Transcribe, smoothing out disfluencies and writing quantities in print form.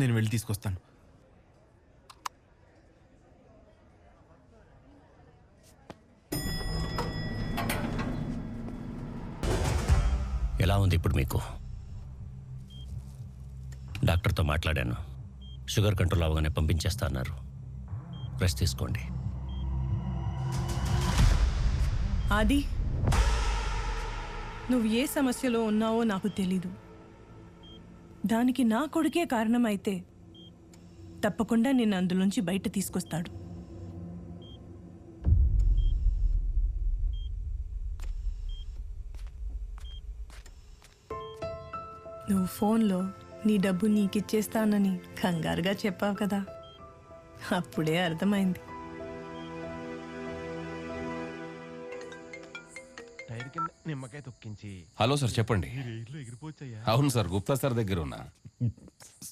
నేను వెళ్ళి తీసుకొస్తాను. ఎలా ఉంది ఇప్పుడు మీకు? డాక్టర్తో మాట్లాడాను. షుగర్ కంట్రోల్ అవగానే పంపించేస్తా అన్నారు. రెస్ట్ తీసుకోండి. ఆది, నువ్వు ఏ సమస్యలో ఉన్నావో నాకు తెలీదు. దానికి నా కొడుకే కారణమైతే తప్పకుండా నిన్ను అందులోంచి బయట తీసుకొస్తాడు. నువ్వు ఫోన్లో నీ డబ్బు నీకిచ్చేస్తానని కంగారుగా చెప్పావు కదా, అప్పుడే అర్థమైంది. హలో సార్, చెప్పండి. అవును సార్, గుప్తా సార్ దగ్గర ఉన్నా.